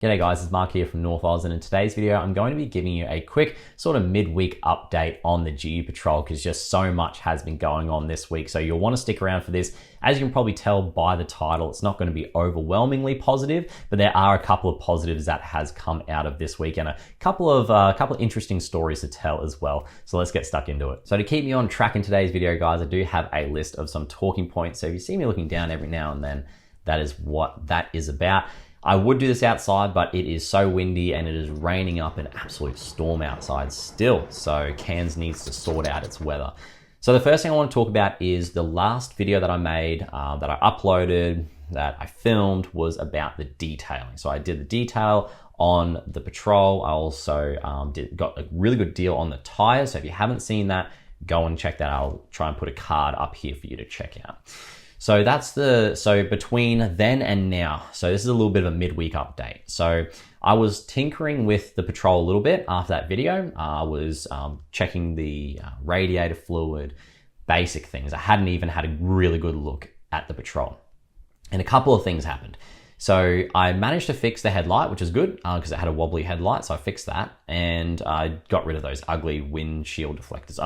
G'day guys, it's Mark here from North Oz, and in today's video I'm going to be giving you a quick sort of midweek update on the GU Patrol because just so much has been going on this week, so you'll want to stick around for this. As you can probably tell by the title, it's not going to be overwhelmingly positive, but there are a couple of positives that has come out of this week and a couple of interesting stories to tell as well. So let's get stuck into it. So to keep me on track in today's video, guys, I do have a list of some talking points. So if you see me looking down every now and then, that is what that is about. I would do this outside, but it is so windy and it is raining up an absolute storm outside still. So Cairns needs to sort out its weather. So the first thing I want to talk about is the last video that I made, that I uploaded, that I filmed, was about the detailing. So I did the detail on the Patrol. I also got a really good deal on the tires. So if you haven't seen that, go and check that out. I'll try and put a card up here for you to check out. So so between then and now, so this is a little bit of a midweek update. So I was tinkering with the Patrol a little bit after that video. I was checking the radiator fluid, basic things. I hadn't even had a really good look at the Patrol. And a couple of things happened. So I managed to fix the headlight, which is good because it had a wobbly headlight. So I fixed that and I got rid of those ugly windshield deflectors.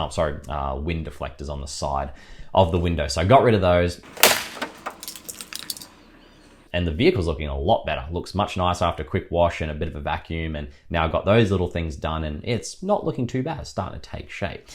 Wind deflectors on the side of the window. So I got rid of those. And the vehicle's looking a lot better. Looks much nicer after a quick wash and a bit of a vacuum. And now I've got those little things done and it's not looking too bad. It's starting to take shape.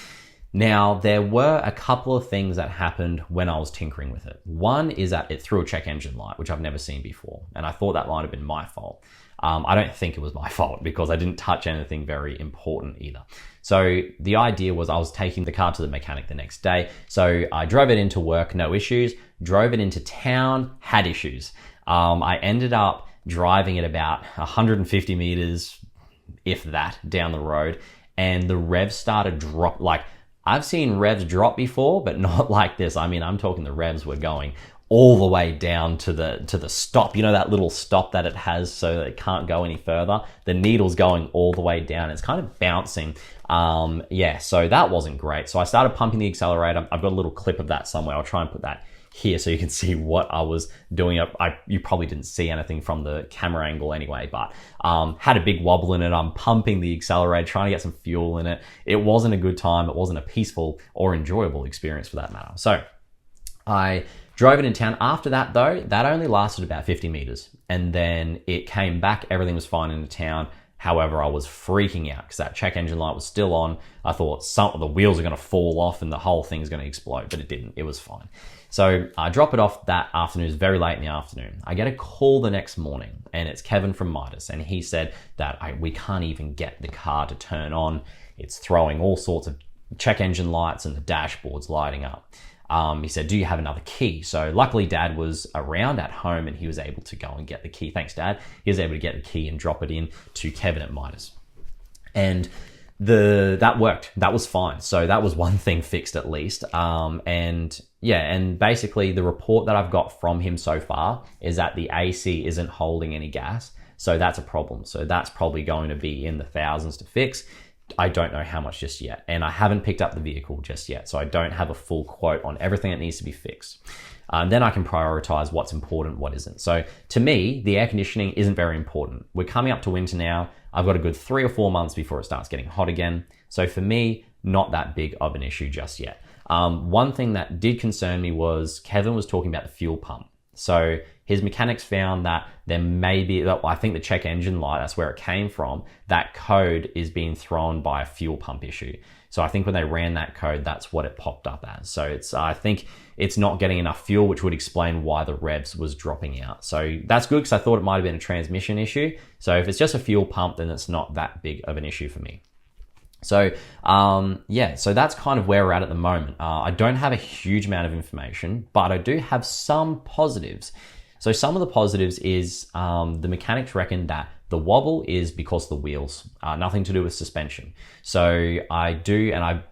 Now, there were a couple of things that happened when I was tinkering with it. One is that it threw a check engine light, which I've never seen before. And I thought that might have been my fault. I don't think it was my fault because I didn't touch anything very important either. So the idea was I was taking the car to the mechanic the next day. So I drove it into work, no issues. Drove it into town, had issues. I ended up driving it about 150 meters, if that, down the road. And the revs started drop, like, I've seen revs drop before, but not like this. I mean, I'm talking the revs were going all the way down to the stop. You know, that little stop that it has so that it can't go any further? The needle's going all the way down. It's kind of bouncing. So that wasn't great. So I started pumping the accelerator. I've got a little clip of that somewhere. I'll try and put that here so you can see what I was doing. You probably didn't see anything from the camera angle anyway, but had a big wobble in it. I'm pumping the accelerator, trying to get some fuel in it. It wasn't a good time. It wasn't a peaceful or enjoyable experience for that matter. So I drove it in town. After that though, that only lasted about 50 meters. And then it came back, everything was fine in the town. However, I was freaking out because that check engine light was still on. I thought some of the wheels are going to fall off and the whole thing's going to explode, but it didn't. It was fine. So I drop it off that afternoon. It was very late in the afternoon. I get a call the next morning and it's Kevin from Midas. And he said that we can't even get the car to turn on. It's throwing all sorts of check engine lights and the dashboard's lighting up. He said, do you have another key? So luckily Dad was around at home and he was able to go and get the key. Thanks, Dad. He was able to get the key and drop it in to Kevin at Midas. And that worked. That was fine. So that was one thing fixed at least. And basically the report that I've got from him so far is that the AC isn't holding any gas. So that's a problem. So that's probably going to be in the thousands to fix. I don't know how much just yet. And I haven't picked up the vehicle just yet. So I don't have a full quote on everything that needs to be fixed. Then I can prioritize what's important, what isn't. So to me, the air conditioning isn't very important. We're coming up to winter now. I've got a good 3 or 4 months before it starts getting hot again. So for me, not that big of an issue just yet. One thing that did concern me was Kevin was talking about the fuel pump. So his mechanics found that there may be, I think the check engine light, that's where it came from, that code is being thrown by a fuel pump issue. So I think when they ran that code, that's what it popped up as. So I think it's not getting enough fuel, which would explain why the revs was dropping out. So that's good because I thought it might have been a transmission issue. So if it's just a fuel pump, then it's not that big of an issue for me. So so that's kind of where we're at the moment. I don't have a huge amount of information, but I do have some positives. So some of the positives is the mechanics reckon that the wobble is because of the wheels, nothing to do with suspension. So I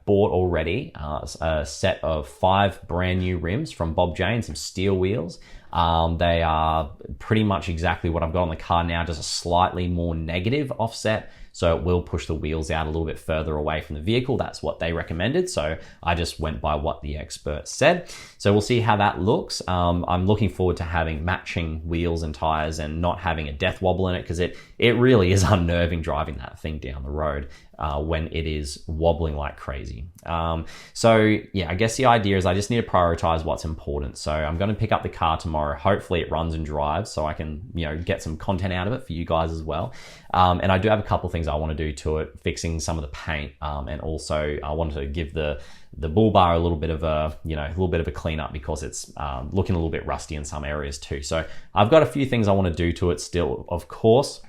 bought already a set of 5 brand new rims from Bob Jane, some steel wheels. They are pretty much exactly what I've got on the car now, just a slightly more negative offset. So it will push the wheels out a little bit further away from the vehicle. That's what they recommended. So I just went by what the expert said. So we'll see how that looks. I'm looking forward to having matching wheels and tires and not having a death wobble in it because it it really is unnerving driving that thing down the road when it is wobbling like crazy. So yeah, I guess the idea is I just need to prioritize what's important. So I'm going to pick up the car tomorrow. Hopefully it runs and drives so I can, get some content out of it for you guys as well. And I do have a couple of things I want to do to it, fixing some of the paint, and also I want to give the bull bar a little bit of a cleanup because it's looking a little bit rusty in some areas too. So I've got a few things I want to do to it still. Of course,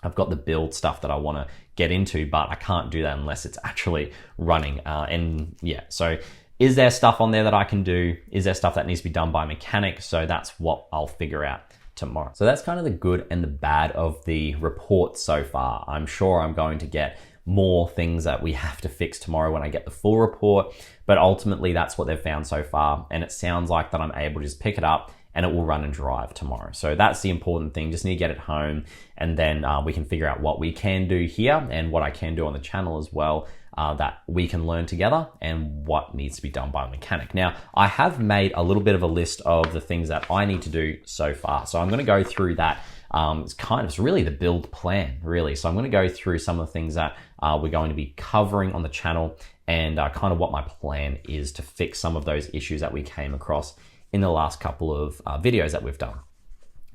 I've got the build stuff that I want to get into, but I can't do that unless it's actually running. And yeah, so is there stuff on there that I can do? Is there stuff that needs to be done by a mechanic? So that's what I'll figure out tomorrow. So that's kind of the good and the bad of the report so far. I'm sure I'm going to get more things that we have to fix tomorrow when I get the full report, but ultimately that's what they've found so far. And it sounds like that I'm able to just pick it up and it will run and drive tomorrow. So that's the important thing. Just need to get it home, and then we can figure out what we can do here and what I can do on the channel as well, that we can learn together, and what needs to be done by a mechanic. Now, I have made a little bit of a list of the things that I need to do so far. So I'm gonna go through that. It's really the build plan, really. So I'm gonna go through some of the things that we're going to be covering on the channel, and kind of what my plan is to fix some of those issues that we came across in the last couple of videos that we've done.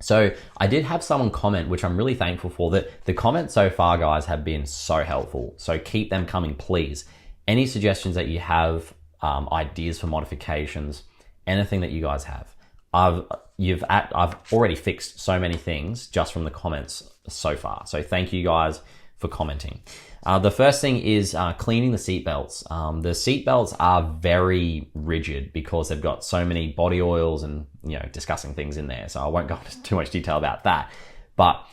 So I did have someone comment, which I'm really thankful for, that the comments so far, guys, have been so helpful. So keep them coming, please. Any suggestions that you have, ideas for modifications, anything that you guys have. I've already fixed so many things just from the comments so far. So thank you guys for commenting. The first thing is cleaning the seatbelts. The seatbelts are very rigid because they've got so many body oils and disgusting things in there. So I won't go into too much detail about that. But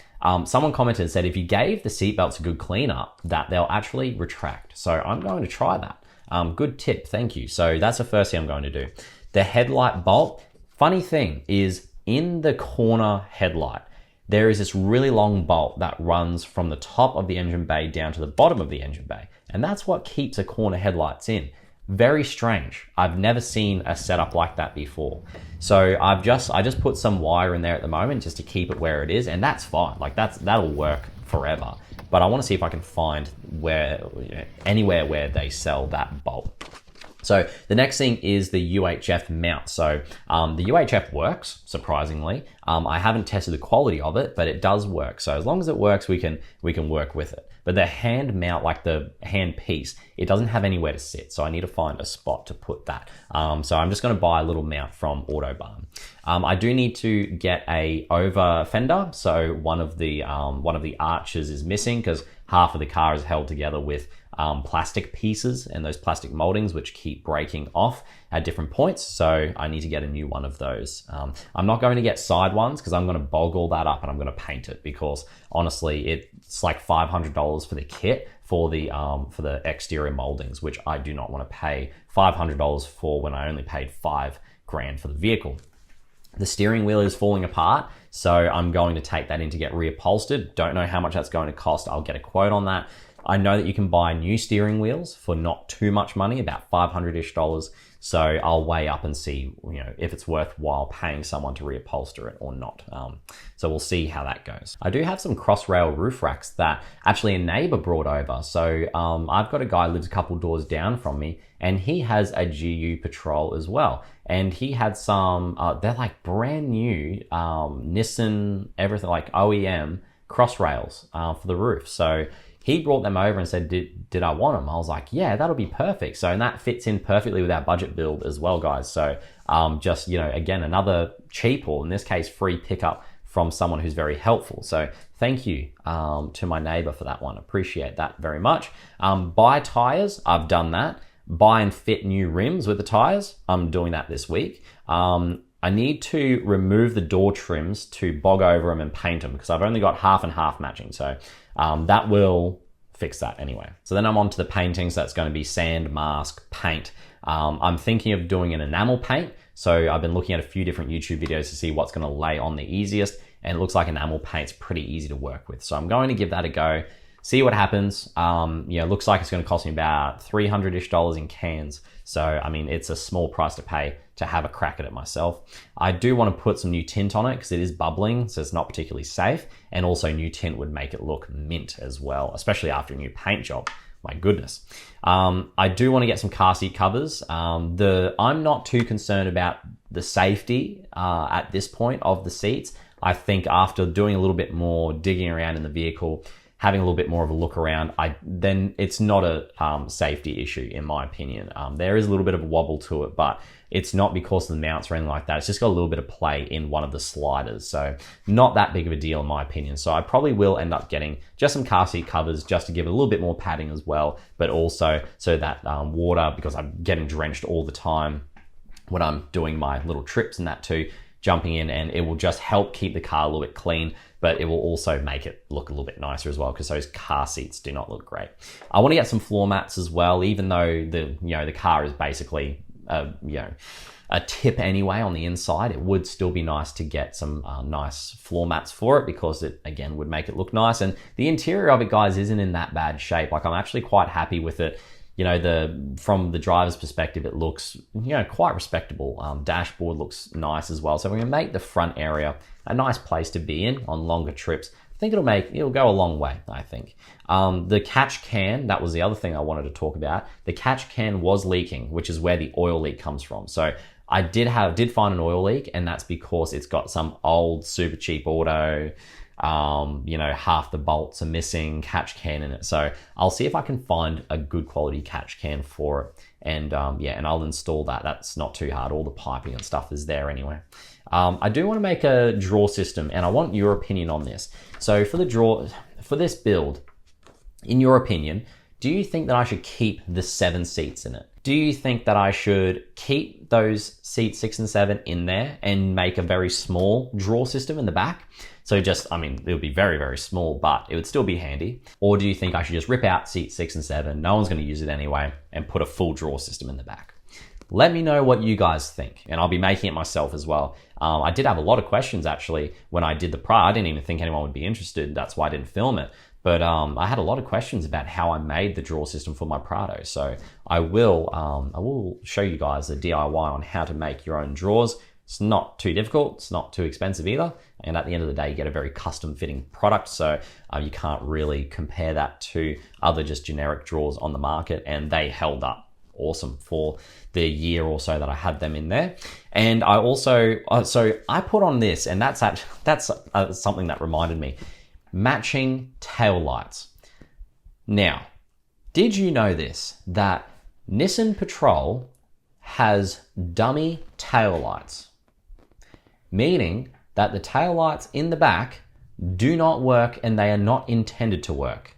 someone commented and said if you gave the seatbelts a good cleanup, that they'll actually retract. So I'm going to try that. Good tip, thank you. So that's the first thing I'm going to do. The headlight bolt. Funny thing is, in the corner headlight, there is this really long bolt that runs from the top of the engine bay down to the bottom of the engine bay. And that's what keeps the corner headlights in. Very strange. I've never seen a setup like that before. So I just put some wire in there at the moment just to keep it where it is, and that's fine. Like that'll work forever. But I want to see if I can find anywhere where they sell that bolt. So the next thing is the UHF mount. So the UHF works, surprisingly. I haven't tested the quality of it, but it does work. So as long as it works, we can work with it. But the hand mount, like the hand piece, it doesn't have anywhere to sit. So I need to find a spot to put that. So I'm just going to buy a little mount from Autobarn. I do need to get a over fender. So one of the arches is missing because half of the car is held together with plastic pieces and those plastic moldings which keep breaking off at different points. So I need to get a new one of those. I'm not going to get side ones because I'm going to bog all that up and I'm going to paint it, because honestly it's like $500 for the kit for the exterior moldings, which I do not want to pay $500 for when I only paid $5,000 for the vehicle. The steering wheel is falling apart, so I'm going to take that in to get reupholstered. Don't know how much that's going to cost. I'll get a quote on that. I know that you can buy new steering wheels for not too much money, about $500-ish. So I'll weigh up and see, if it's worthwhile paying someone to reupholster it or not. So we'll see how that goes. I do have some Crossrail roof racks that actually a neighbor brought over. So I've got a guy who lives a couple doors down from me, and he has a GU Patrol as well. And he had some, they're like brand new Nissan, everything like OEM Crossrails for the roof. So he brought them over and said, did I want them? I was like, yeah, that'll be perfect. So, and that fits in perfectly with our budget build as well, guys. So just, again, another cheap, or in this case, free pickup from someone who's very helpful. So thank you to my neighbor for that one. Appreciate that very much. Buy tires, I've done that. Buy and fit new rims with the tires, I'm doing that this week. I need to remove the door trims to bog over them and paint them, because I've only got half and half matching. So that will fix that anyway. So then I'm on to the painting. So that's going to be sand, mask, paint. I'm thinking of doing an enamel paint. So I've been looking at a few different YouTube videos to see what's going to lay on the easiest. And it looks like enamel paint's pretty easy to work with. So I'm going to give that a go, see what happens. It looks like it's going to cost me about $300-ish in cans. So, I mean, it's a small price to pay to have a crack at it myself. I do want to put some new tint on it because it is bubbling, so it's not particularly safe. And also new tint would make it look mint as well, especially after a new paint job. My goodness. I do want to get some car seat covers. I'm not too concerned about the safety at this point of the seats. I think after doing a little bit more digging around in the vehicle, having a little bit more of a look around, then it's not a safety issue in my opinion. There is a little bit of a wobble to it, but it's not because of the mounts or anything like that. It's just got a little bit of play in one of the sliders. So not that big of a deal in my opinion. So I probably will end up getting just some car seat covers just to give it a little bit more padding as well, but also so that water, because I'm getting drenched all the time when I'm doing my little trips and that too, jumping in, and it will just help keep the car a little bit clean, but it will also make it look a little bit nicer as well because those car seats do not look great. I want to get some floor mats as well, even though the car is basically a tip anyway on the inside. It would still be nice to get some nice floor mats for it because it again would make it look nice. And the interior of it, guys, isn't in that bad shape. Like, I'm actually quite happy with it. From the driver's perspective, it looks, quite respectable. Dashboard looks nice as well. So we're gonna make the front area a nice place to be in on longer trips. I think it'll go a long way, I think. The catch can, that was the other thing I wanted to talk about. The catch can was leaking, which is where the oil leak comes from. So I did find an oil leak, and that's because it's got some old super cheap auto, half the bolts are missing, catch can in it. So I'll see if I can find a good quality catch can for it. And and I'll install that. That's not too hard. All the piping and stuff is there anyway. I do want to make a drawer system, and I want your opinion on this. So for this build, in your opinion, do you think that I should keep the 7 seats in it? Do you think that I should keep those seats 6 and 7 in there and make a very small drawer system in the back? So it would be very, very small, but it would still be handy. Or do you think I should just rip out seat 6 and 7, no one's going to use it anyway, and put a full drawer system in the back? Let me know what you guys think, and I'll be making it myself as well. I did have a lot of questions actually when I did the Prado. I didn't even think anyone would be interested. That's why I didn't film it. But I had a lot of questions about how I made the drawer system for my Prado. So I will show you guys the DIY on how to make your own drawers. It's not too difficult. It's not too expensive either. And at the end of the day, you get a very custom fitting product. So you can't really compare that to other just generic drawers on the market. And they held up awesome for the year or so that I had them in there. And I also, so I put on this, and that's something that reminded me, matching tail lights. Now, did you know this, that Nissan Patrol has dummy tail lights, meaning that the tail lights in the back do not work and they are not intended to work.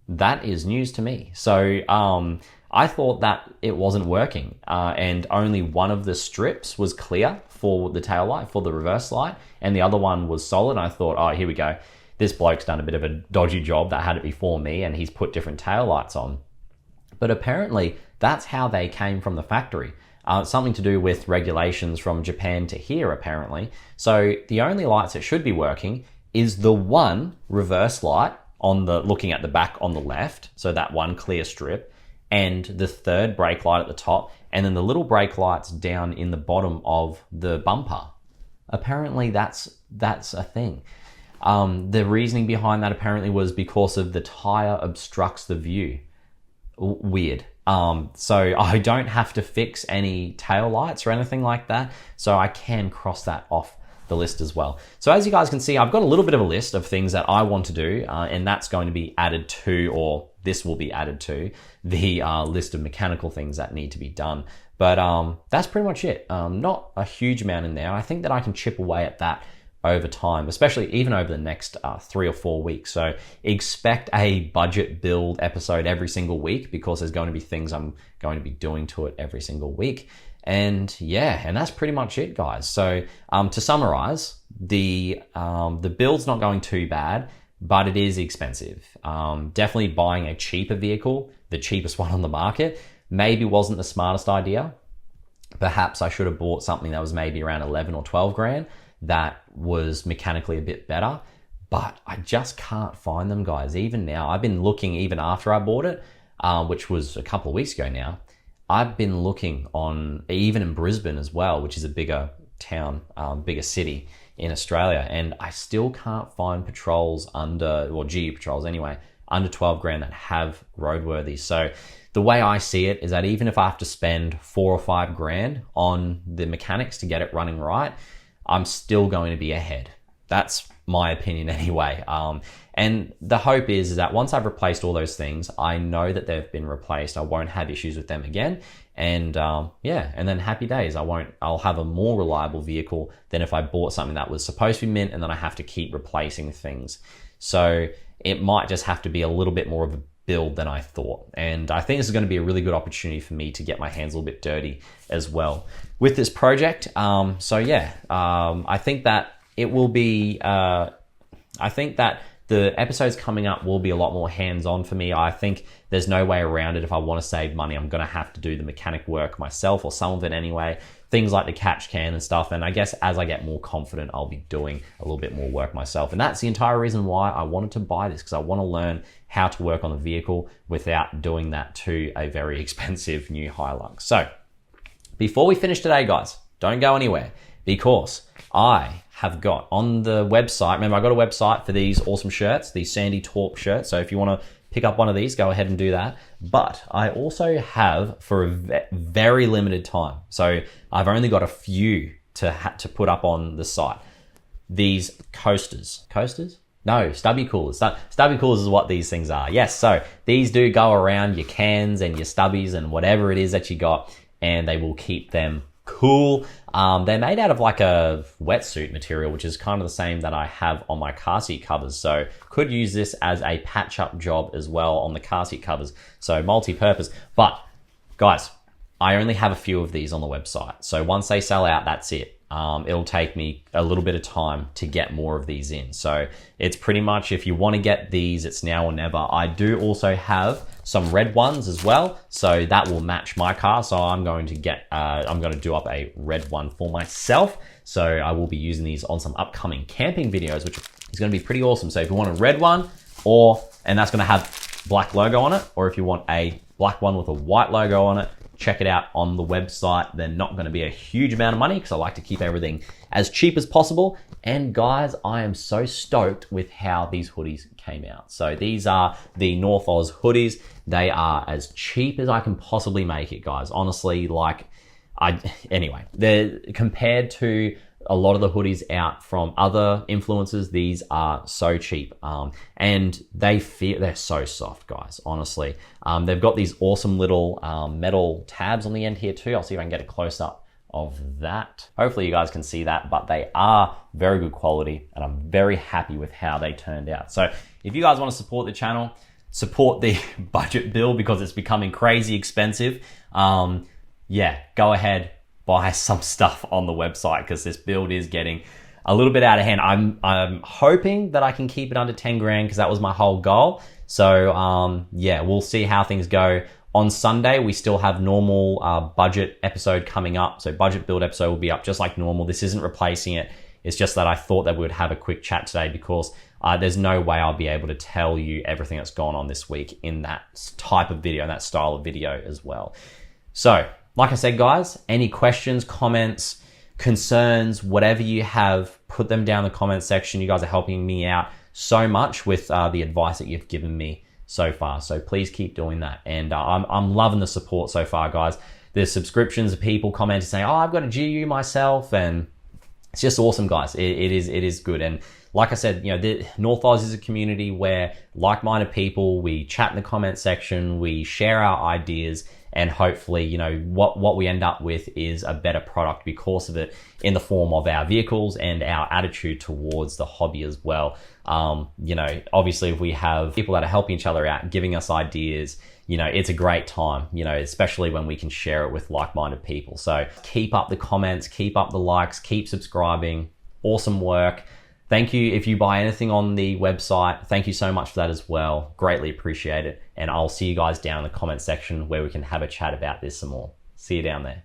That is news to me. So I thought that it wasn't working and only one of the strips was clear for the tail light, for the reverse light, and the other one was solid. I thought, oh, here we go. This bloke's done a bit of a dodgy job that had it before me, and he's put different tail lights on. But apparently that's how they came from the factory. Something to do with regulations from Japan to here, apparently. So the only lights that should be working is the one reverse light looking at the back on the left, so that one clear strip, and the third brake light at the top, and then the little brake lights down in the bottom of the bumper. Apparently that's a thing. The reasoning behind that apparently was because of the tire obstructs the view. Weird. So I don't have to fix any tail lights or anything like that, so I can cross that off the list as well. So as you guys can see, I've got a little bit of a list of things that I want to do, and that's going to be added to, or this will be added to, the list of mechanical things that need to be done. But that's pretty much it. Not a huge amount in there. I think that I can chip away at that over time, especially even over the next 3 or 4 weeks. So expect a budget build episode every single week, because there's going to be things I'm going to be doing to it every single week. And yeah, and that's pretty much it, guys. So to summarize, the build's not going too bad, but it is expensive. Definitely buying a cheaper vehicle, the cheapest one on the market, maybe wasn't the smartest idea. Perhaps I should have bought something that was maybe around 11 or 12 grand that was mechanically a bit better, but I just can't find them, guys. Even now, I've been looking even after I bought it, which was a couple of weeks ago now. I've been looking on, even in Brisbane as well, which is a bigger town, bigger city in Australia, and I still can't find patrols GU patrols anyway, under 12 grand that have roadworthy. So the way I see it is that even if I have to spend 4 or 5 grand on the mechanics to get it running right, I'm still going to be ahead. That's my opinion anyway. And the hope is that once I've replaced all those things, I know that they've been replaced. I won't have issues with them again. And and then happy days. I'll have a more reliable vehicle than if I bought something that was supposed to be mint and then I have to keep replacing things. So it might just have to be a little bit more of a build than I thought. And I think this is going to be a really good opportunity for me to get my hands a little bit dirty as well with this project. I think that it will be, I think that the episodes coming up will be a lot more hands-on for me. I think there's no way around it. If I want to save money, I'm going to have to do the mechanic work myself, or some of it anyway. Things like the catch can and stuff. And I guess as I get more confident, I'll be doing a little bit more work myself. And that's the entire reason why I wanted to buy this, because I want to learn how to work on the vehicle without doing that to a very expensive new Hilux. So before we finish today, guys, don't go anywhere, because I have got on the website, remember I got a website for these awesome shirts, these Sandy Torp shirts. So if you want to pick up one of these, go ahead and do that. But I also have, for a very limited time, so I've only got a few to put up on the site, these coasters. No, stubby coolers. Stubby coolers is what these things are. Yes, so these do go around your cans and your stubbies and whatever it is that you got, and they will keep them cool. They're made out of like a wetsuit material, which is kind of the same that I have on my car seat covers. So could use this as a patch up job as well on the car seat covers. So multi-purpose. But guys, I only have a few of these on the website. So once they sell out, that's it. It'll take me a little bit of time to get more of these in. So it's pretty much, if you want to get these, it's now or never. I do also have some red ones as well, so that will match my car. So I'm going to do up a red one for myself. So I will be using these on some upcoming camping videos, which is going to be pretty awesome. So if you want a red one, and that's going to have black logo on it, or if you want a black one with a white logo on it, check it out on the website. They're not going to be a huge amount of money, because I like to keep everything as cheap as possible. And guys, I am so stoked with how these hoodies came out. So these are the North Oz hoodies. They are as cheap as I can possibly make it, guys. Honestly, anyway, they're compared to a lot of the hoodies out from other influencers, these are so cheap. And they're so soft, guys, honestly. They've got these awesome little metal tabs on the end here too. I'll see if I can get a close up of that. Hopefully you guys can see that, but they are very good quality and I'm very happy with how they turned out. So if you guys want to support the channel, support the budget build, because it's becoming crazy expensive. Go ahead, buy some stuff on the website, because this build is getting a little bit out of hand. I'm hoping that I can keep it under 10 grand, because that was my whole goal. So we'll see how things go. On Sunday, we still have normal budget episode coming up. So budget build episode will be up just like normal. This isn't replacing it. It's just that I thought that we would have a quick chat today, because there's no way I'll be able to tell you everything that's gone on this week in that type of video, and that style of video as well. So like I said, guys, any questions, comments, concerns, whatever you have, put them down in the comment section. You guys are helping me out so much with the advice that you've given me so far. So please keep doing that. And I'm loving the support so far, guys. There's subscriptions of people commenting saying, oh, I've got a GU myself. And it's just awesome, guys. It is good. And like I said, the North Oz is a community where like-minded people, we chat in the comment section, we share our ideas, and hopefully, what we end up with is a better product because of it, in the form of our vehicles and our attitude towards the hobby as well. Obviously, if we have people that are helping each other out, giving us ideas, it's a great time, especially when we can share it with like-minded people. So keep up the comments, keep up the likes, keep subscribing. Awesome work. Thank you if you buy anything on the website. Thank you so much for that as well. Greatly appreciate it. And I'll see you guys down in the comment section where we can have a chat about this some more. See you down there.